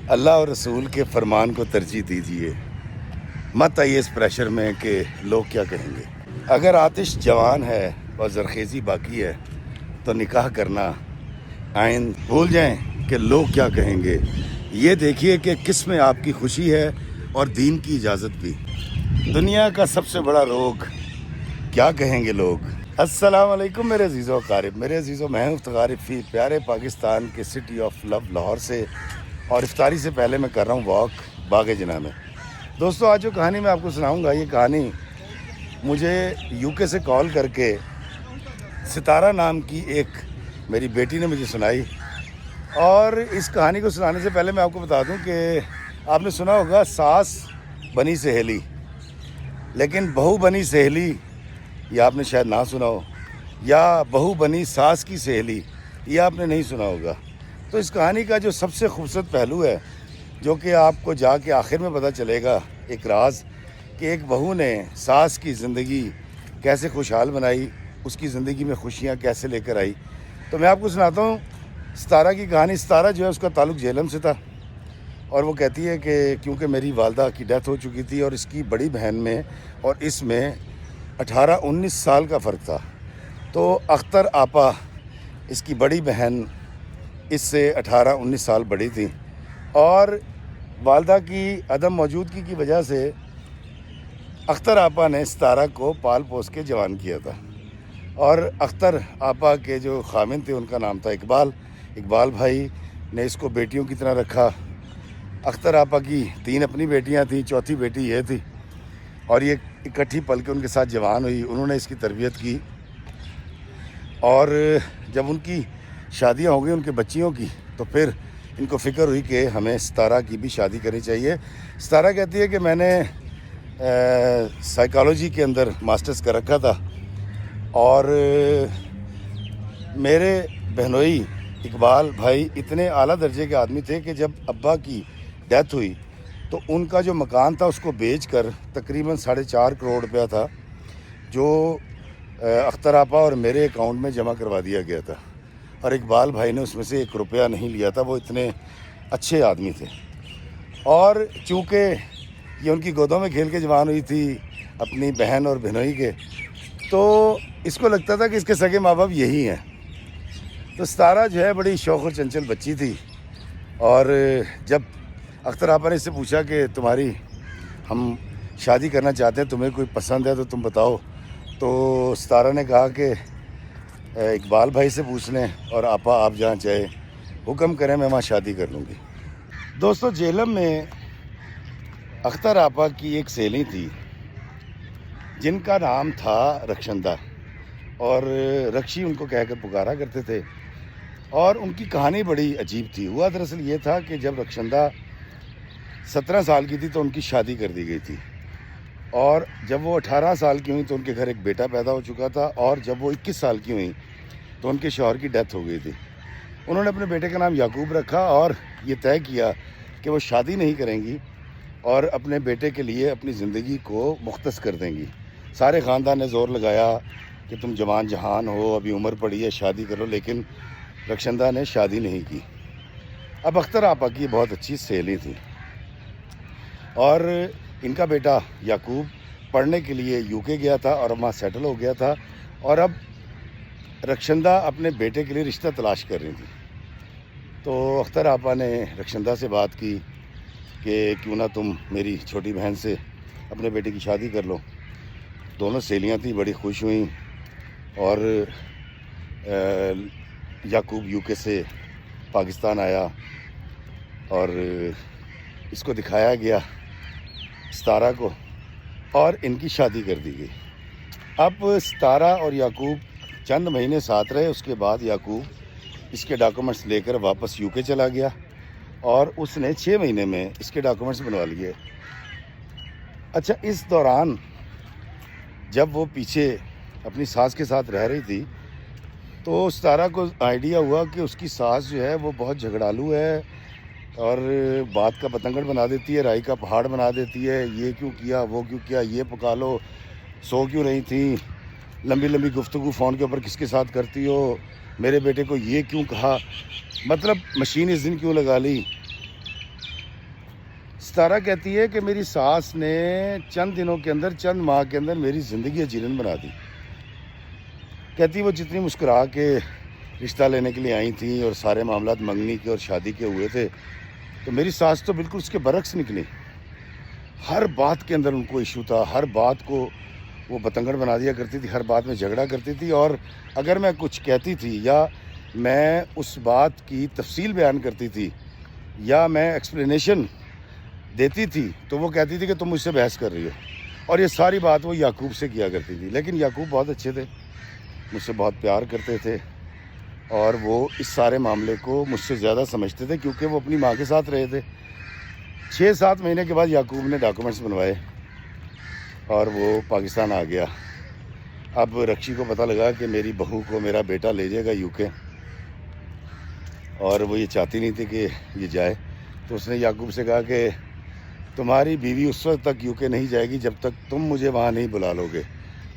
اللہ اور رسول کے فرمان کو ترجیح دیجیے، مت آئیے اس پریشر میں کہ لوگ کیا کہیں گے۔ اگر آتش جوان ہے اور زرخیزی باقی ہے تو نکاح کرنا آئند بھول جائیں کہ لوگ کیا کہیں گے۔ یہ دیکھیے کہ کس میں آپ کی خوشی ہے اور دین کی اجازت بھی۔ دنیا کا سب سے بڑا روگ کیا کہیں گے لوگ۔ السلام علیکم میرے عزیزو اقارب، میرے عزیزو، میں ہوں افتخار فی پیارے پاکستان کے سٹی آف لو لاہور سے، اور افطاری سے پہلے میں کر رہا ہوں واک باغ جناح میں۔ دوستو، آج جو کہانی میں آپ کو سناؤں گا، یہ کہانی مجھے یو کے سے کال کر کے ستارہ نام کی ایک میری بیٹی نے مجھے سنائی۔ اور اس کہانی کو سنانے سے پہلے میں آپ کو بتا دوں کہ آپ نے سنا ہوگا ساس بنی سہیلی، لیکن بہو بنی سہیلی یہ آپ نے شاید نہ سنا ہو، یا بہو بنی ساس کی سہیلی یہ آپ نے نہیں سنا ہوگا۔ تو اس کہانی کا جو سب سے خوبصورت پہلو ہے، جو کہ آپ کو جا کے آخر میں پتہ چلے گا، ایک راز کہ ایک بہو نے ساس کی زندگی کیسے خوشحال بنائی، اس کی زندگی میں خوشیاں کیسے لے کر آئی۔ تو میں آپ کو سناتا ہوں ستارہ کی کہانی۔ ستارہ جو ہے اس کا تعلق جہلم سے تھا، اور وہ کہتی ہے کہ کیونکہ میری والدہ کی ڈیتھ ہو چکی تھی اور اس کی بڑی بہن میں اور اس میں 18-19 سال کا فرق تھا، تو اختر آپا اس کی بڑی بہن اس سے 18-19 سال بڑی تھی، اور والدہ کی عدم موجودگی کی وجہ سے اختر آپا نے ستارہ کو پال پوس کے جوان کیا تھا۔ اور اختر آپا کے جو خامن تھے ان کا نام تھا اقبال۔ اقبال بھائی نے اس کو بیٹیوں کی طرح رکھا۔ اختر آپا کی 3 اپنی بیٹیاں تھیں، چوتھی بیٹی یہ تھی، اور یہ اکٹھی پل کے ان کے ساتھ جوان ہوئی۔ انہوں نے اس کی تربیت کی، اور جب ان کی شادیاں ہو گئی ان کے بچیوں کی، تو پھر ان کو فکر ہوئی کہ ہمیں ستارہ کی بھی شادی کرنی چاہیے۔ ستارہ کہتی ہے کہ میں نے سائیکالوجی کے اندر ماسٹرز کر رکھا تھا، اور میرے بہنوئی اقبال بھائی اتنے اعلیٰ درجے کے آدمی تھے کہ جب ابا کی ڈیتھ ہوئی تو ان کا جو مکان تھا اس کو بیچ کر تقریباً 4.5 کروڑ روپیہ تھا، جو اختر آپا اور میرے اکاؤنٹ میں جمع کروا دیا گیا تھا، اور اقبال بھائی نے اس میں سے 1 روپیہ نہیں لیا تھا۔ وہ اتنے اچھے آدمی تھے، اور چونکہ یہ ان کی گودوں میں کھیل کے جوان ہوئی تھی اپنی بہن اور بہنوئی کے، تو اس کو لگتا تھا کہ اس کے سگے ماں باپ یہی ہیں۔ تو ستارہ جو ہے بڑی شوق اور چنچل بچی تھی، اور جب اختر آپا نے اس سے پوچھا کہ تمہاری ہم شادی کرنا چاہتے ہیں، تمہیں کوئی پسند ہے تو تم بتاؤ، تو ستارہ نے کہا کہ اقبال بھائی سے پوچھ لیں، اور آپا آپ جہاں چاہے حکم کریں، میں وہاں شادی کر لوں گی۔ دوستو، جہلم میں اختر آپا کی ایک سہیلی تھی جن کا نام تھا رخشندہ، اور رکشی ان کو کہہ کر پکارا کرتے تھے، اور ان کی کہانی بڑی عجیب تھی۔ ہوا دراصل یہ تھا کہ جب رخشندہ 17 سال کی تھی تو ان کی شادی کر دی گئی تھی، اور جب وہ 18 سال کی ہوئی تو ان کے گھر ایک بیٹا پیدا ہو چکا تھا، اور جب وہ 21 سال کی ہوئی تو ان کے شوہر کی ڈیتھ ہو گئی تھی۔ انہوں نے اپنے بیٹے کا نام یعقوب رکھا، اور یہ طے کیا کہ وہ شادی نہیں کریں گی اور اپنے بیٹے کے لیے اپنی زندگی کو مختص کر دیں گی۔ سارے خاندان نے زور لگایا کہ تم جوان جہان ہو، ابھی عمر پڑی ہے، شادی کرو، لیکن رخشندہ نے شادی نہیں کی۔ اب اختر آپا کی بہت اچھی سہیلی تھی، اور ان کا بیٹا یعقوب پڑھنے کے لیے یو کے گیا تھا اور وہاں سیٹل ہو گیا تھا، اور اب رخشندہ اپنے بیٹے کے لیے رشتہ تلاش کر رہی تھی۔ تو اختر آپا نے رخشندہ سے بات کی کہ کیوں نہ تم میری چھوٹی بہن سے اپنے بیٹے کی شادی کر لو۔ دونوں سہیلیاں تھیں، بڑی خوش ہوئیں، اور یعقوب یو کے سے پاکستان آیا اور اس کو دکھایا گیا ستارہ کو، اور ان کی شادی کر دی گئی۔ اب ستارہ اور یعقوب چند مہینے ساتھ رہے، اس کے بعد یعقوب اس کے ڈاکومنٹس لے کر واپس یو کے چلا گیا، اور اس نے 6 مہینے میں اس کے ڈاکومنٹس بنوا لیے۔ اچھا، اس دوران جب وہ پیچھے اپنی ساس کے ساتھ رہ رہی تھی تو ستارہ کو آئیڈیا ہوا کہ اس کی ساس جو ہے وہ بہت جھگڑالو ہے، اور بات کا پتنگڑ بنا دیتی ہے، رائی کا پہاڑ بنا دیتی ہے، یہ کیوں کیا، وہ کیوں کیا، یہ پکا لو، سو کیوں رہی تھیں، لمبی لمبی گفتگو فون کے اوپر کس کے ساتھ کرتی ہو، میرے بیٹے کو یہ کیوں کہا، مطلب مشین اس دن کیوں لگا لی۔ ستارہ کہتی ہے کہ میری ساس نے چند دنوں کے اندر، چند ماہ کے اندر میری زندگی اجیرن بنا دی. کہتی وہ جتنی مسکرا کے رشتہ لینے کے لیے آئی تھیں اور سارے معاملات منگنی کے اور شادی کے ہوئے تھے، تو میری ساس تو بالکل اس کے برعکس نکلی. ہر بات کے اندر ان کو ایشو تھا، ہر بات کو وہ بتنگڑ بنا دیا کرتی تھی، ہر بات میں جھگڑا کرتی تھی. اور اگر میں کچھ کہتی تھی یا میں اس بات کی تفصیل بیان کرتی تھی یا میں ایکسپلینیشن دیتی تھی تو وہ کہتی تھی کہ تم مجھ سے بحث کر رہی ہو. اور یہ ساری بات وہ یعقوب سے کیا کرتی تھی. لیکن یعقوب بہت اچھے تھے، مجھ سے بہت پیار کرتے تھے اور وہ اس سارے معاملے کو مجھ سے زیادہ سمجھتے تھے کیونکہ وہ اپنی ماں کے ساتھ رہے تھے. 6-7 مہینے کے بعد یعقوب نے ڈاکومنٹس بنوائے اور وہ پاکستان آ گیا. اب رکشی کو پتہ لگا کہ میری بہو کو میرا بیٹا لے جائے گا UK، اور وہ یہ چاہتی نہیں تھی کہ یہ جائے. تو اس نے یعقوب سے کہا کہ تمہاری بیوی اس وقت تک UK نہیں جائے گی جب تک تم مجھے وہاں نہیں بلا لو گے.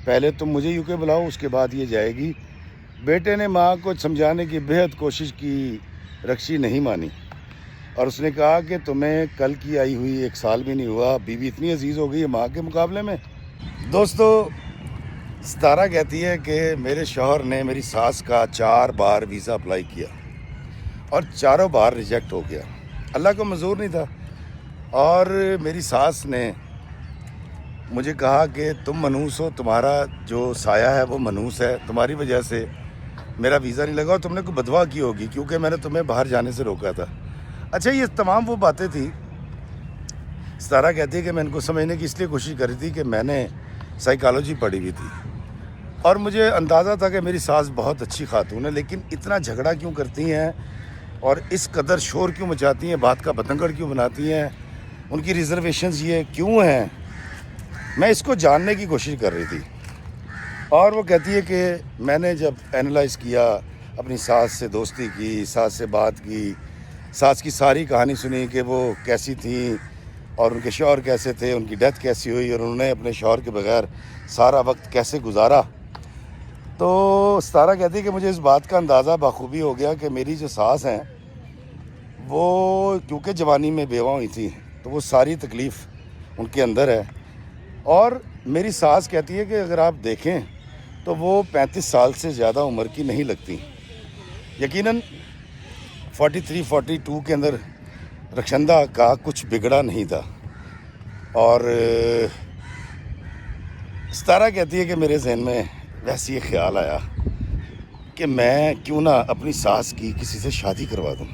پہلے تم مجھے UK بلاؤ، اس کے بعد یہ جائے گی. بیٹے نے ماں کو سمجھانے کی بہت کوشش کی، رکشی نہیں مانی اور اس نے کہا کہ تمہیں کل کی آئی ہوئی 1 سال بھی نہیں ہوا، بیوی اتنی عزیز ہو گئی ہے ماں کے مقابلے میں. دوستو، ستارہ کہتی ہے کہ میرے شوہر نے میری ساس کا 4 بار ویزا اپلائی کیا اور 4 بار ریجیکٹ ہو گیا. اللہ کو منظور نہیں تھا. اور میری ساس نے مجھے کہا کہ تم منحوس ہو، تمہارا جو سایہ ہے وہ منحوس ہے، تمہاری وجہ سے میرا ویزا نہیں لگا اور تم نے کوئی بدوا کی ہوگی کیونکہ میں نے تمہیں باہر جانے سے روکا تھا. اچھا، یہ تمام وہ باتیں تھیں. ستارہ کہتی ہے کہ میں ان کو سمجھنے کی اس لیے کوشش کری تھی کہ میں نے سائیکالوجی پڑھی ہوئی تھی اور مجھے اندازہ تھا کہ میری ساس بہت اچھی خاتون ہے، لیکن اتنا جھگڑا کیوں کرتی ہیں اور اس قدر شور کیوں مچاتی ہیں، بات کا بتنگڑ کیوں بناتی ہیں، ان کی ریزرویشنز یہ کیوں ہیں. میں اس کو جاننے کی کوشش کر رہی تھی. اور وہ کہتی ہے کہ میں نے جب اینالائز کیا، اپنی ساس سے دوستی کی، ساس سے بات کی، ساس کی ساری کہانی سنی کہ وہ کیسی تھیں اور ان کے شوہر کیسے تھے، ان کی ڈیتھ کیسی ہوئی اور انہوں نے اپنے شوہر کے بغیر سارا وقت کیسے گزارا، تو ستارہ کہتی ہے کہ مجھے اس بات کا اندازہ بخوبی ہو گیا کہ میری جو ساس ہیں وہ کیونکہ جوانی میں بیوہ ہوئی تھی تو وہ ساری تکلیف ان کے اندر ہے. اور میری ساس کہتی ہے کہ اگر آپ دیکھیں تو وہ 35 سال سے زیادہ عمر کی نہیں لگتی. یقیناً 43-42 کے اندر رخشندہ کا کچھ بگڑا نہیں تھا. اور ستارہ کہتی ہے کہ میرے ذہن میں ویسے یہ خیال آیا کہ میں کیوں نہ اپنی ساس کی کسی سے شادی کروا دوں.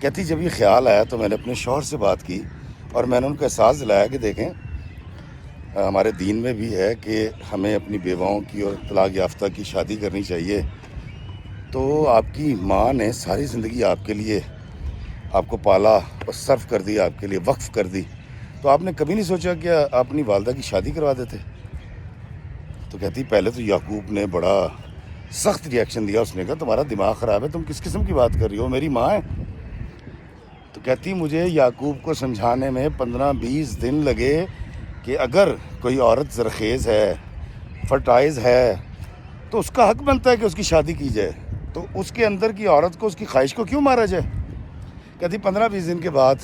کہتی جب یہ خیال آیا تو میں نے اپنے شوہر سے بات کی اور میں نے ان کو احساس دلایا کہ دیکھیں، ہمارے دین میں بھی ہے کہ ہمیں اپنی بیواؤں کی اور طلاق یافتہ کی شادی کرنی چاہیے. تو آپ کی ماں نے ساری زندگی آپ کے لیے آپ کو پالا اور صرف کر دی، آپ کے لیے وقف کر دی، تو آپ نے کبھی نہیں سوچا کہ آپ اپنی والدہ کی شادی کروا دیتے. تو کہتی پہلے تو یعقوب نے بڑا سخت ری ایکشن دیا. اس نے کہا تمہارا دماغ خراب ہے، تم کس قسم کی بات کر رہی ہو، میری ماں ہے. تو کہتی مجھے یعقوب کو سمجھانے میں 15-20 دن لگے کہ اگر کوئی عورت زرخیز ہے، فرٹائز ہے، تو اس کا حق بنتا ہے کہ اس کی شادی کی جائے. تو اس کے اندر کی عورت کو، اس کی خواہش کو کیوں مارا جائے. کہتی 15-20 دن کے بعد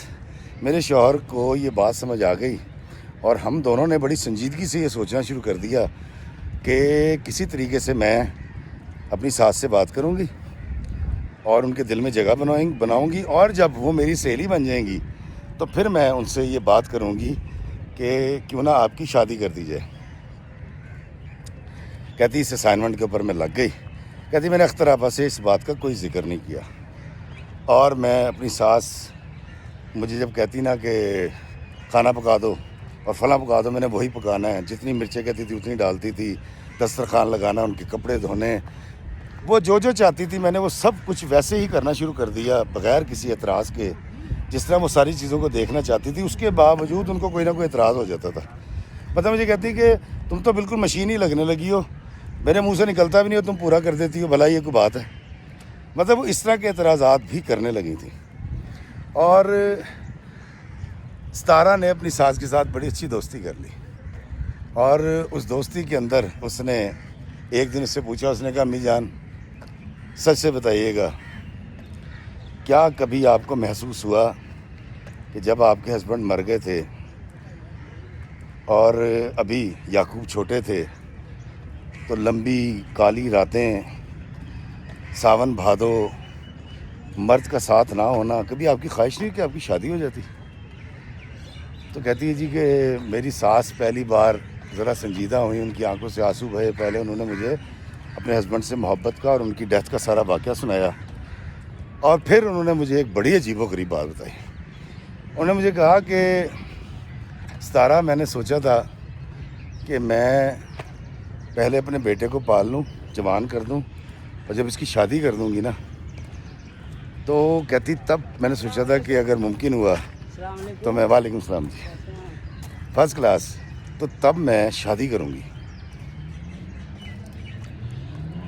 میرے شوہر کو یہ بات سمجھ آ گئی اور ہم دونوں نے بڑی سنجیدگی سے یہ سوچنا شروع کر دیا کہ کسی طریقے سے میں اپنی ساس سے بات کروں گی اور ان کے دل میں جگہ بناؤں گی، اور جب وہ میری سہیلی بن جائیں گی تو پھر میں ان سے یہ بات کروں گی کہ کیوں نہ آپ کی شادی کر دی جائے. کہتی اس اسائنمنٹ کے اوپر میں لگ گئی. کہتی میں نے اختر آپا سے اس بات کا کوئی ذکر نہیں کیا. اور میں اپنی ساس مجھے جب کہتی نا کہ کھانا پکا دو اور فلاں پکا دو، میں نے وہی پکانا ہے. جتنی مرچیں کہتی تھی اتنی ڈالتی تھی. دسترخوان لگانا، ان کے کپڑے دھونے، وہ جو چاہتی تھی میں نے وہ سب کچھ ویسے ہی کرنا شروع کر دیا بغیر کسی اعتراض کے. جس طرح وہ ساری چیزوں کو دیکھنا چاہتی تھی اس کے باوجود ان کو کوئی نہ کوئی اعتراض ہو جاتا تھا. مطلب مجھے کہتی کہ تم تو بالکل مشین ہی لگنے لگی ہو، میرے منہ سے نکلتا بھی نہیں ہو، تم پورا کر دیتی ہو، بھلا یہ کوئی بات ہے. مطلب وہ اس طرح کے اعتراضات بھی کرنے لگی تھیں. اور ستارہ نے اپنی ساس کے ساتھ بڑی اچھی دوستی کر لی اور اس دوستی کے اندر اس نے ایک دن اس سے پوچھا. اس نے کہا امی جان سچ سے بتائیے گا، کیا کبھی آپ کو محسوس ہوا کہ جب آپ کے ہسبینڈ مر گئے تھے اور ابھی یعقوب چھوٹے تھے تو لمبی کالی راتیں، ساون بھادو، مرد کا ساتھ نہ ہونا، کبھی آپ کی خواہش نہیں کہ آپ کی شادی ہو جاتی؟ تو کہتی ہے جی کہ میری ساس پہلی بار ذرا سنجیدہ ہوئی، ان کی آنکھوں سے آنسو بہے، پہلے انہوں نے مجھے اپنے ہسبینڈ سے محبت کا اور ان کی ڈیتھ کا سارا واقعہ سنایا، اور پھر انہوں نے مجھے ایک بڑی عجیب و غریب بات بتائی۔ انہوں نے مجھے کہا کہ ستارہ، میں نے سوچا تھا کہ میں پہلے اپنے بیٹے کو پال لوں، جوان کر دوں، اور جب اس کی شادی کر دوں گی نا، تو کہتی تب میں نے سوچا تھا کہ اگر ممکن ہوا تو میں، وعلیکم السلام جی، فرسٹ کلاس، تو تب میں شادی کروں گی۔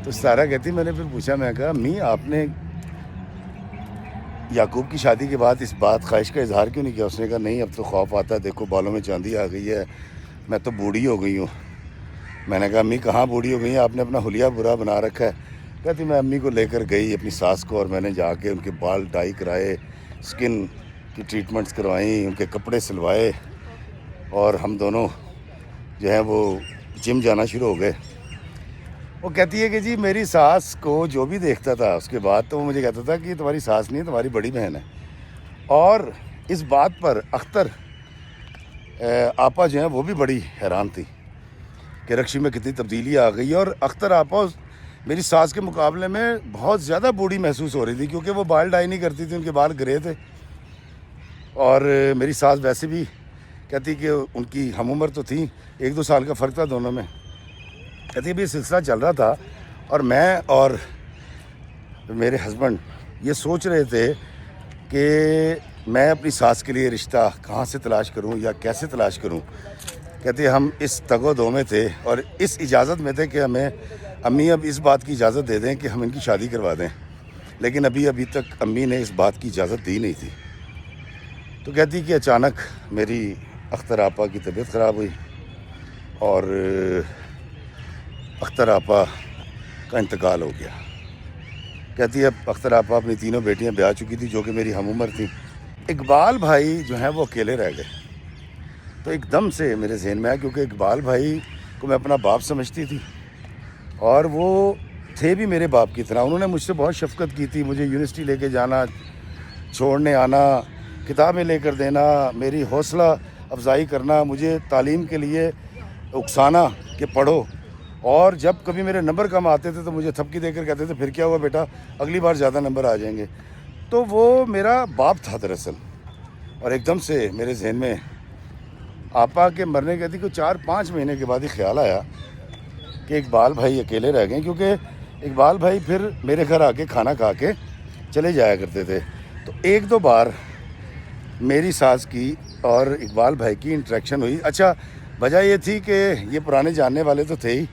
تو ستارہ کہتی، میں نے پھر پوچھا، میں کہا امی آپ نے یعقوب کی شادی کے بعد اس بات خواہش کا اظہار کیوں نہیں کیا؟ اس نے کہا نہیں، اب تو خوف آتا ہے، دیکھو بالوں میں چاندی آ گئی ہے، میں تو بوڑھی ہو گئی ہوں۔ میں نے کہا امی کہاں بوڑھی ہو گئی ہیں، آپ نے اپنا حلیہ برا بنا رکھا ہے۔ کہتی میں امی کو لے کر گئی اپنی ساس کو، اور میں نے جا کے ان کے بال ڈائی کرائے، سکن کی ٹریٹمنٹس کروائیں، ان کے کپڑے سلوائے، اور ہم دونوں جو ہیں وہ جم جانا شروع ہو گئے۔ وہ کہتی ہے کہ جی میری ساس کو جو بھی دیکھتا تھا اس کے بعد تو وہ مجھے کہتا تھا کہ یہ تمہاری ساس نہیں ہے، تمہاری بڑی بہن ہے۔ اور اس بات پر اختر آپا جو ہیں وہ بھی بڑی حیران تھی کہ رکشی میں کتنی تبدیلی آ گئی ہے، اور اختر آپا میری ساس کے مقابلے میں بہت زیادہ بوڑھی محسوس ہو رہی تھی، کیونکہ وہ بال ڈائی نہیں کرتی تھی، ان کے بال گرے تھے، اور میری ساس ویسے بھی کہتی کہ ان کی ہم عمر تو تھیں، 1-2 سال کا فرق تھا دونوں میں۔ کہتی ابھی یہ سلسلہ چل رہا تھا اور میں اور میرے ہسبینڈ یہ سوچ رہے تھے کہ میں اپنی ساس کے لیے رشتہ کہاں سے تلاش کروں یا کیسے تلاش کروں۔ کہتے ہم اس تگ و دو میں تھے اور اس اجازت میں تھے کہ ہمیں امی اب اس بات کی اجازت دے دیں کہ ہم ان کی شادی کروا دیں، لیکن ابھی تک امی نے اس بات کی اجازت دی نہیں تھی۔ تو کہتی کہ اچانک میری اختر آپا کی طبیعت خراب ہوئی اور اختر آپا کا انتقال ہو گیا۔ کہتی ہے اب اختر آپا اپنی تینوں بیٹیاں بیاہ چکی تھی جو کہ میری ہم عمر تھیں۔ اقبال بھائی جو ہیں وہ اکیلے رہ گئے۔ تو ایک دم سے میرے ذہن میں آیا، کیونکہ اقبال بھائی کو میں اپنا باپ سمجھتی تھی اور وہ تھے بھی میرے باپ کی طرح۔ انہوں نے مجھ سے بہت شفقت کی تھی، مجھے یونیورسٹی لے کے جانا، چھوڑنے آنا، کتابیں لے کر دینا، میری حوصلہ افزائی کرنا، مجھے تعلیم کے لیے اکسانا کہ پڑھو، اور جب کبھی میرے نمبر کم آتے تھے تو مجھے تھپکی دے کر کہتے تھے پھر کیا ہوا بیٹا، اگلی بار زیادہ نمبر آ جائیں گے۔ تو وہ میرا باپ تھا دراصل۔ اور ایک دم سے میرے ذہن میں آپا کے مرنے کے کوئی 4-5 مہینے کے بعد ہی خیال آیا کہ اقبال بھائی اکیلے رہ گئے، کیونکہ اقبال بھائی پھر میرے گھر آ کے کھانا کھا کے چلے جایا کرتے تھے۔ تو 1-2 بار میری ساس کی اور اقبال بھائی کی انٹریکشن ہوئی۔ اچھا، وجہ یہ تھی کہ یہ پرانے جاننے والے تو تھے ہی،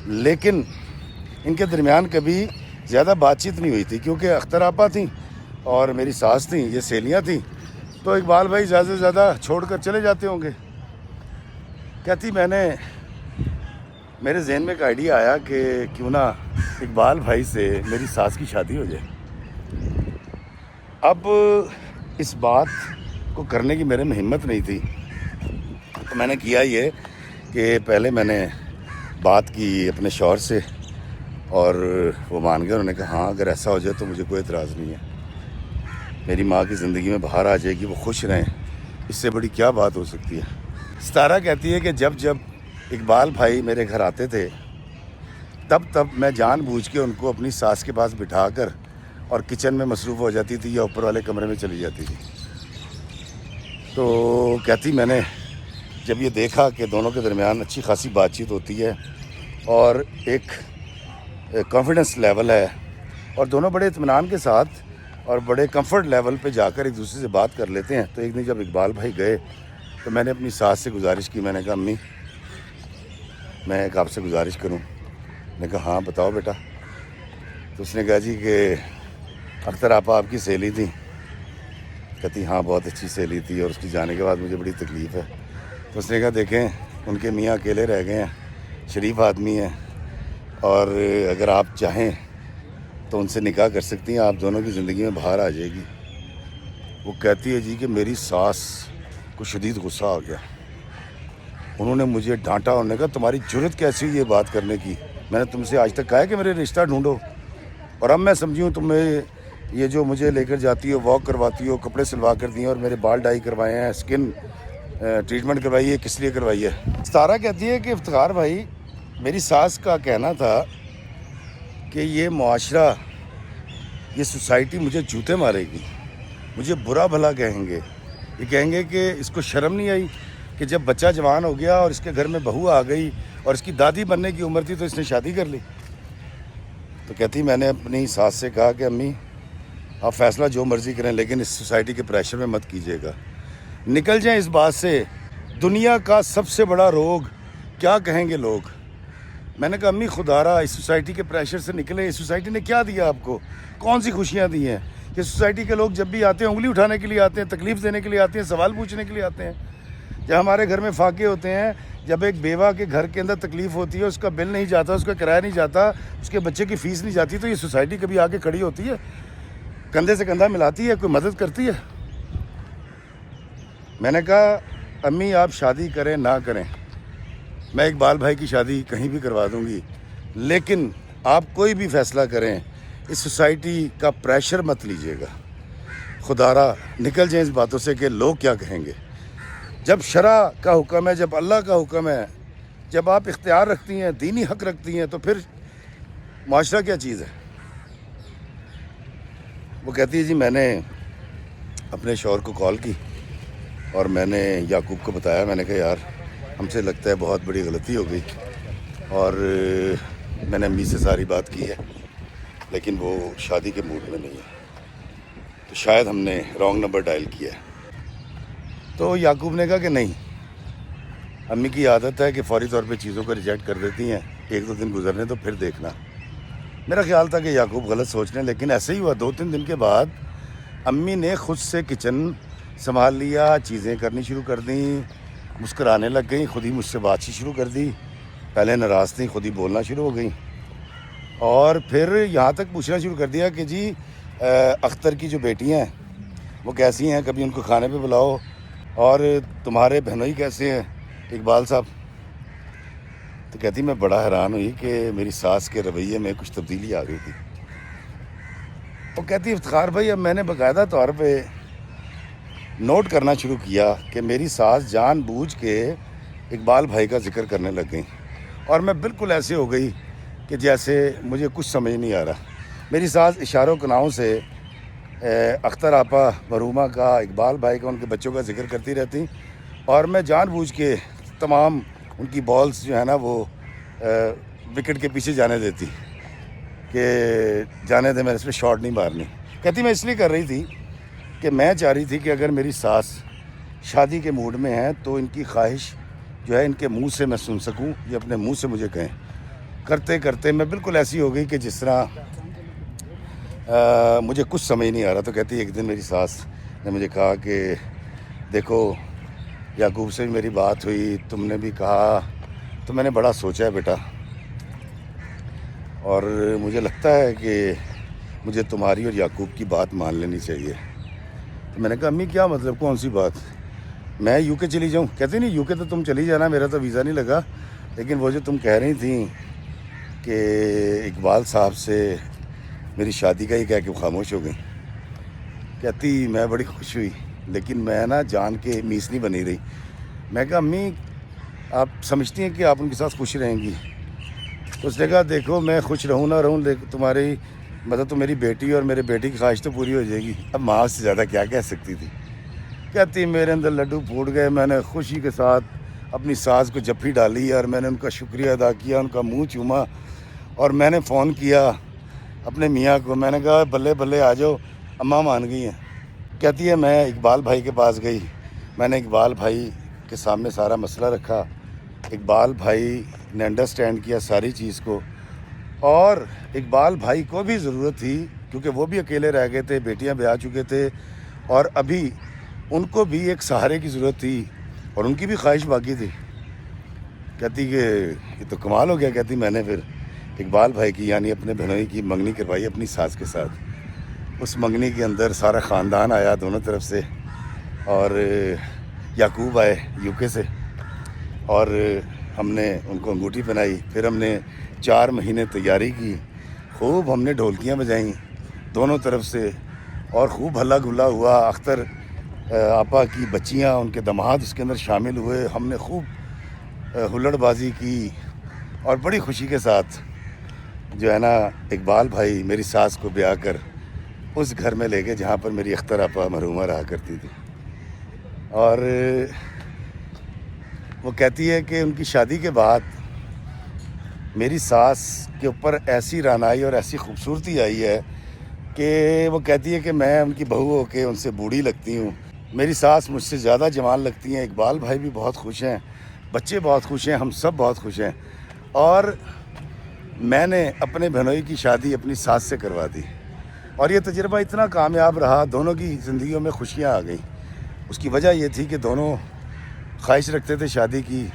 لیکن ان کے درمیان کبھی زیادہ بات چیت نہیں ہوئی تھی، کیونکہ اختر آپا تھیں اور میری ساس تھیں، یہ سہیلیاں تھیں، تو اقبال بھائی زیادہ سے زیادہ چھوڑ کر چلے جاتے ہوں گے۔ کہتی میرے ذہن میں ایک آئیڈیا آیا کہ کیوں نہ اقبال بھائی سے میری ساس کی شادی ہو جائے۔ اب اس بات کو کرنے کی میرے میں ہمت نہیں تھی، تو میں نے کیا یہ کہ پہلے میں نے بات کی اپنے شوہر سے اور وہ مان گئے۔ انہوں نے کہا ہاں اگر ایسا ہو جائے تو مجھے کوئی اعتراض نہیں ہے، میری ماں کی زندگی میں بہار آ جائے گی، وہ خوش رہیں، اس سے بڑی کیا بات ہو سکتی ہے۔ ستارہ کہتی ہے کہ جب اقبال بھائی میرے گھر آتے تھے تب میں جان بوجھ کے ان کو اپنی ساس کے پاس بٹھا کر اور کچن میں مصروف ہو جاتی تھی یا اوپر والے کمرے میں چلی جاتی تھی۔ تو کہتی میں نے جب یہ دیکھا کہ دونوں کے درمیان اچھی خاصی بات چیت ہوتی ہے اور ایک کانفیڈنس لیول ہے اور دونوں بڑے اطمینان کے ساتھ اور بڑے کمفرٹ لیول پہ جا کر ایک دوسرے سے بات کر لیتے ہیں، تو ایک دن جب اقبال بھائی گئے تو میں نے اپنی ساس سے گزارش کی۔ میں نے کہا امی میں ایک آپ سے گزارش کروں۔ نے کہا ہاں بتاؤ بیٹا۔ تو اس نے کہا جی کہ اختر آپا آپ کی سہیلی تھی۔ کہتی ہاں بہت اچھی سہیلی تھی اور اس کی جانے کے بعد مجھے بڑی تکلیف ہے۔ تو اس نے کہا دیکھیں ان کے میاں اکیلے رہ گئے ہیں، شریف آدمی ہیں، اور اگر آپ چاہیں تو ان سے نکاح کر سکتی ہیں، آپ دونوں کی زندگی میں بہار آ جائے گی۔ وہ کہتی ہے جی کہ میری ساس کو شدید غصہ آ گیا، انہوں نے مجھے ڈانٹا، انہوں نے کہا تمہاری جرت کیسی ہوئی یہ بات کرنے کی، میں نے تم سے آج تک کہا ہے کہ میرے رشتہ ڈھونڈو، اور اب میں سمجھی ہوں تمہیں یہ جو مجھے لے کر جاتی ہو، واک کرواتی ہو، کپڑے سلوا کر دیے اور میرے بال ڈائی کروائے ہیں، اسکن ٹریٹمنٹ کروائی ہے، کس لیے کروائی ہے؟ ستارہ کہتی ہے کہ افتخار بھائی میری ساس کا کہنا تھا کہ یہ معاشرہ، یہ سوسائٹی مجھے جوتے مارے گی، مجھے برا بھلا کہیں گے، یہ کہیں گے کہ اس کو شرم نہیں آئی کہ جب بچہ جوان ہو گیا اور اس کے گھر میں بہو آ گئی اور اس کی دادی بننے کی عمر تھی تو اس نے شادی کر لی۔ تو کہتی میں نے اپنی ساس سے کہا کہ امی آپ فیصلہ جو مرضی کریں لیکن اس سوسائٹی کے پریشر میں مت کیجیے گا، نکل جائیں اس بات سے، دنیا کا سب سے بڑا روگ کیا کہیں گے لوگ۔ میں نے کہا امی خدا را اس سوسائٹی کے پریشر سے نکلیں، اس سوسائٹی نے کیا دیا آپ کو، کون سی خوشیاں دی ہیں؟ کہ سوسائٹی کے لوگ جب بھی آتے ہیں انگلی اٹھانے کے لیے آتے ہیں، تکلیف دینے کے لیے آتے ہیں، سوال پوچھنے کے لیے آتے ہیں۔ جب ہمارے گھر میں فاقے ہوتے ہیں، جب ایک بیوہ کے گھر کے اندر تکلیف ہوتی ہے، اس کا بل نہیں جاتا، اس کا کرایہ نہیں جاتا، اس کے بچے کی فیس نہیں جاتی، تو یہ سوسائٹی کبھی آ کے کھڑی ہوتی ہے، کندھے سے کندھا ملاتی ہے، کوئی مدد کرتی ہے؟ میں نے کہا امی آپ شادی کریں نہ کریں، میں اقبال بھائی کی شادی کہیں بھی کروا دوں گی، لیکن آپ کوئی بھی فیصلہ کریں اس سوسائٹی کا پریشر مت لیجیے گا، خدا را نکل جائیں اس باتوں سے کہ لوگ کیا کہیں گے۔ جب شرع کا حکم ہے، جب اللہ کا حکم ہے، جب آپ اختیار رکھتی ہیں، دینی حق رکھتی ہیں، تو پھر معاشرہ کیا چیز ہے؟ وہ کہتی ہے جی میں نے اپنے شوہر کو کال کی اور میں نے یعقوب کو بتایا، میں نے کہا یار ہم سے لگتا ہے بہت بڑی غلطی ہو گئی اور میں نے امی سے ساری بات کی ہے لیکن وہ شادی کے موڈ میں نہیں ہے، تو شاید ہم نے رانگ نمبر ڈائل کیا ہے۔ تو یعقوب نے کہا کہ نہیں، امی کی عادت ہے کہ فوری طور پہ چیزوں کو ریجیکٹ کر دیتی ہیں، ایک دو دن گزرنے تو پھر دیکھنا۔ میرا خیال تھا کہ یعقوب غلط سوچ رہے ہیں، لیکن ایسے ہی ہوا، 2-3 دن کے بعد امی نے خود سے کچن سنبھال لیا، چیزیں کرنی شروع کر دیں، مسکرانے لگ گئیں، خود ہی مجھ سے بات چیت شروع کر دی، پہلے ناراض تھیں خود ہی بولنا شروع ہو گئیں، اور پھر یہاں تک پوچھنا شروع کر دیا کہ جی اختر کی جو بیٹیاں ہیں وہ کیسی ہیں، کبھی ان کو کھانے پہ بلاؤ، اور تمہارے بہنوئی کیسے ہیں اقبال صاحب؟ تو کہتی میں بڑا حیران ہوئی کہ میری ساس کے رویے میں کچھ تبدیلی آ گئی تھی۔ وہ کہتی افتخار بھائی اب میں نے باقاعدہ طور پہ نوٹ کرنا شروع کیا کہ میری ساس جان بوجھ کے اقبال بھائی کا ذکر کرنے لگ گئیں، اور میں بالکل ایسے ہو گئی کہ جیسے مجھے کچھ سمجھ نہیں آ رہا۔ میری ساس اشاروں کناؤں سے اختر آپا مرحومہ کا، اقبال بھائی کا، ان کے بچوں کا ذکر کرتی رہتی، اور میں جان بوجھ کے تمام ان کی بالز جو ہے نا وہ وکٹ کے پیچھے جانے دیتی کہ جانے دے، میں اس پہ شاٹ نہیں مارنی۔ کہتی میں اس لیے کر رہی تھی کہ میں چاہ رہی تھی کہ اگر میری ساس شادی کے موڈ میں ہیں تو ان کی خواہش جو ہے ان کے منہ سے میں سن سکوں، یہ اپنے منہ سے مجھے کہیں۔ کرتے کرتے میں بالکل ایسی ہو گئی کہ جس طرح مجھے کچھ سمجھ نہیں آ رہا۔ تو کہتی ایک دن میری ساس نے مجھے کہا کہ دیکھو یعقوب سے بھی میری بات ہوئی، تم نے بھی کہا، تو میں نے بڑا سوچا ہے بیٹا، اور مجھے لگتا ہے کہ مجھے تمہاری اور یعقوب کی بات مان لینی چاہیے۔ تو میں نے کہا امی کیا مطلب، کون سی بات؟ میں یو کے چلی جاؤں؟ کہتے نہیں یو کے تو تم چلی جانا، میرا تو ویزا نہیں لگا، لیکن وہ جو تم کہہ رہی تھیں کہ اقبال صاحب سے میری شادی کا ہی کہہ کے خاموش ہو گئی۔ کہتی میں بڑی خوش ہوئی لیکن میں نا جان کے میس نہیں بنی رہی۔ میں کہا امی آپ سمجھتی ہیں کہ آپ ان کے ساتھ خوش رہیں گی؟ تو اس نے کہا دیکھو میں خوش رہوں نہ رہوں، تمہاری مطلب تو میری بیٹی اور میرے بیٹی کی خواہش تو پوری ہو جائے گی، اب ماں سے زیادہ کیا کہہ سکتی تھی۔ کہتی میرے اندر لڈو پھوٹ گئے، میں نے خوشی کے ساتھ اپنی ساس کو جپھی ڈالی اور میں نے ان کا شکریہ ادا کیا، ان کا منہ چوما، اور میں نے فون کیا اپنے میاں کو، میں نے کہا بلے بلے آ جاؤ، اماں مان گئی ہیں۔ کہتی ہے میں اقبال بھائی کے پاس گئی، میں نے اقبال بھائی کے سامنے سارا مسئلہ رکھا، اقبال بھائی نے انڈرسٹینڈ کیا ساری چیز کو، اور اقبال بھائی کو بھی ضرورت تھی کیونکہ وہ بھی اکیلے رہ گئے تھے، بیٹیاں بیاہ چکے تھے، اور ابھی ان کو بھی ایک سہارے کی ضرورت تھی اور ان کی بھی خواہش باقی تھی۔ کہتی کہ یہ تو کمال ہو گیا، کہتی میں نے پھر اقبال بھائی کی یعنی اپنے بہنوئی کی منگنی کروائی اپنی ساس کے ساتھ۔ اس منگنی کے اندر سارا خاندان آیا دونوں طرف سے، اور یعقوب آئے UK سے، اور ہم نے ان کو انگوٹھی پہنائی. پھر ہم نے 4 مہینے تیاری کی، خوب ہم نے ڈھولکیاں بجائیں دونوں طرف سے، اور خوب ہلا گلا ہوا. اختر آپا کی بچیاں، ان کے داماد اس کے اندر شامل ہوئے. ہم نے خوب ہلڑ بازی کی، اور بڑی خوشی کے ساتھ جو ہے نا اقبال بھائی میری ساس کو بیاہ کر اس گھر میں لے گئے جہاں پر میری اختر آپا مرحومہ رہا کرتی تھی. اور وہ کہتی ہے کہ ان کی شادی کے بعد میری ساس کے اوپر ایسی رعنائی اور ایسی خوبصورتی آئی ہے کہ وہ کہتی ہے کہ میں ان کی بہو ہو کے ان سے بوڑھی لگتی ہوں. میری ساس مجھ سے زیادہ جوان لگتی ہیں. اقبال بھائی بھی بہت خوش ہیں، بچے بہت خوش ہیں، ہم سب بہت خوش ہیں. اور میں نے اپنے بہنوئی کی شادی اپنی ساس سے کروا دی، اور یہ تجربہ اتنا کامیاب رہا، دونوں کی زندگیوں میں خوشیاں آ گئیں. اس کی وجہ یہ تھی کہ دونوں خواہش رکھتے تھے شادی کی،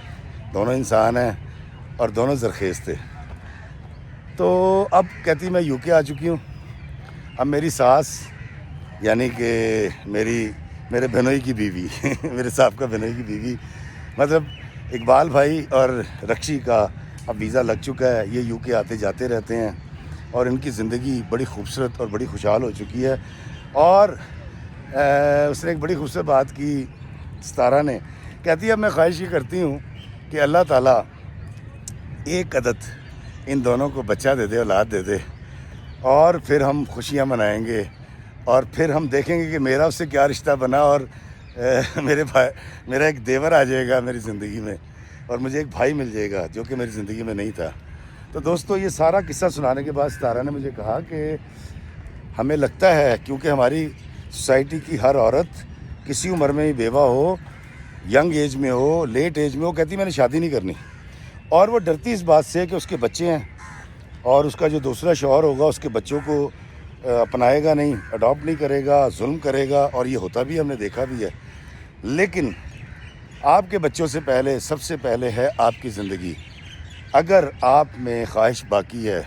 دونوں انسان ہیں اور دونوں زرخیز تھے. تو اب کہتی میں UK آ چکی ہوں. اب میری ساس یعنی کہ میرے بہنوئی کی بیوی میرے صاحب کا بہنوئی کی بیوی مطلب اقبال بھائی اور رکشی کا اب ویزا لگ چکا ہے. یہ UK آتے جاتے رہتے ہیں، اور ان کی زندگی بڑی خوبصورت اور بڑی خوشحال ہو چکی ہے. اور اس نے ایک بڑی خوبصورت بات کی ستارہ نے، کہتی ہے اب میں خواہش یہ کرتی ہوں کہ اللہ تعالیٰ ایک عدد ان دونوں کو بچہ دے دے، اولاد دے دے، اور پھر ہم خوشیاں منائیں گے، اور پھر ہم دیکھیں گے کہ میرا اس سے کیا رشتہ بنا، اور میرا ایک دیور آ جائے گا میری زندگی میں، اور مجھے ایک بھائی مل جائے گا جو کہ میری زندگی میں نہیں تھا. تو دوستو یہ سارا قصہ سنانے کے بعد ستارہ نے مجھے کہا کہ ہمیں لگتا ہے کیونکہ ہماری سوسائٹی کی ہر عورت کسی عمر میں ہی بیوہ ہو، ینگ ایج میں ہو، لیٹ ایج میں ہو، کہتی میں نے شادی نہیں کرنی. اور وہ ڈرتی اس بات سے کہ اس کے بچے ہیں، اور اس کا جو دوسرا شوہر ہوگا اس کے بچوں کو اپنائے گا نہیں، اڈاپٹ نہیں کرے گا، ظلم کرے گا. اور یہ ہوتا بھی ہم نے دیکھا بھی ہے. لیکن آپ کے بچوں سے پہلے، سب سے پہلے ہے آپ کی زندگی. اگر آپ میں خواہش باقی ہے،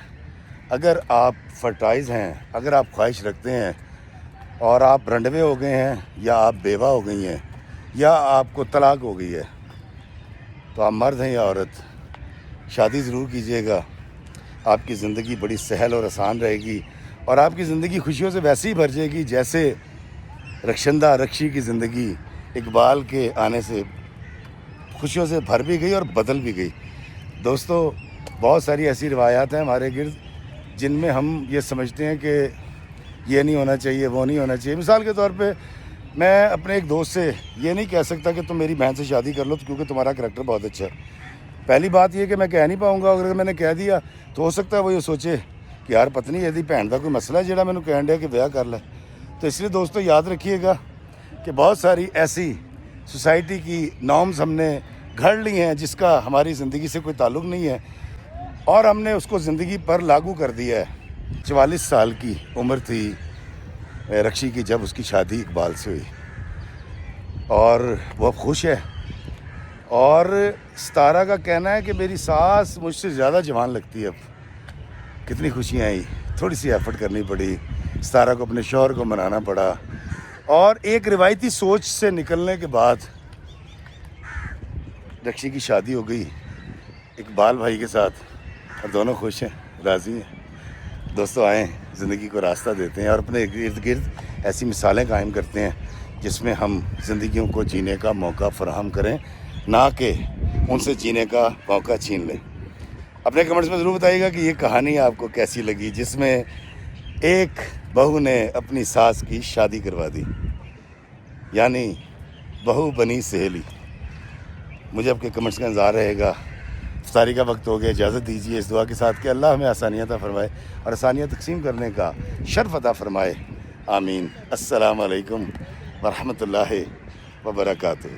اگر آپ فرٹائز ہیں، اگر آپ خواہش رکھتے ہیں، اور آپ رنڈوے ہو گئے ہیں، یا آپ بیوہ ہو گئی ہیں، یا آپ کو طلاق ہو گئی ہے، تو آپ مرد ہیں یا عورت، شادی ضرور کیجیے گا. آپ کی زندگی بڑی سہل اور آسان رہے گی، اور آپ کی زندگی خوشیوں سے ویسے ہی بھر جائے گی جیسے رکشی کی زندگی اقبال کے آنے سے خوشیوں سے بھر بھی گئی اور بدل بھی گئی. دوستو بہت ساری ایسی روایات ہیں ہمارے گرد جن میں ہم یہ سمجھتے ہیں کہ یہ نہیں ہونا چاہیے، وہ نہیں ہونا چاہیے. مثال کے طور پہ میں اپنے ایک دوست سے یہ نہیں کہہ سکتا کہ تم میری بہن سے شادی کر لو کیونکہ تمہارا کریکٹر بہت اچھا ہے. پہلی بات یہ کہ میں کہہ نہیں پاؤں گا، اگر میں نے کہہ دیا تو ہو سکتا ہے وہ یہ سوچے کہ یار پتہ نہیں یہ بھن کا کوئی مسئلہ ہے جہاں مینوں کہن ڈیا کہ بیاہ کر لے. تو اس لیے دوستو یاد رکھیے گا کہ بہت ساری ایسی سوسائٹی کی نارمز ہم نے گھڑ لی ہیں جس کا ہماری زندگی سے کوئی تعلق نہیں ہے، اور ہم نے اس کو زندگی پر لاگو کر دیا ہے. 44 سال کی عمر تھی رکشی کی جب اس کی شادی اقبال سے ہوئی، اور وہ اب خوش ہے. اور ستارہ کا کہنا ہے کہ میری ساس مجھ سے زیادہ جوان لگتی ہے. اب کتنی خوشیاں آئی، تھوڑی سی ایفرٹ کرنی پڑی، ستارہ کو اپنے شوہر کو منانا پڑا، اور ایک روایتی سوچ سے نکلنے کے بعد رکشی کی شادی ہو گئی اقبال بھائی کے ساتھ، اور دونوں خوش ہیں، راضی ہیں. دوستو آئیں زندگی کو راستہ دیتے ہیں اور اپنے ارد گرد ایسی مثالیں قائم کرتے ہیں جس میں ہم زندگیوں کو جینے کا موقع فراہم کریں، نہ کہ ان سے جینے کا موقع چھین لیں. اپنے کمنٹس میں ضرور بتائیے گا کہ یہ کہانی آپ کو کیسی لگی جس میں ایک بہو نے اپنی ساس کی شادی کروا دی، یعنی بہو بنی سہیلی. مجھے آپ کے کمنٹس کا انتظار رہے گا. افطاری کا وقت ہو گیا، اجازت دیجیے اس دعا کے ساتھ کہ اللہ ہمیں آسانیاں عطا فرمائے اور آسانیاں تقسیم کرنے کا شرف عطا فرمائے. آمین. السلام علیکم ورحمۃ اللہ وبرکاتہ.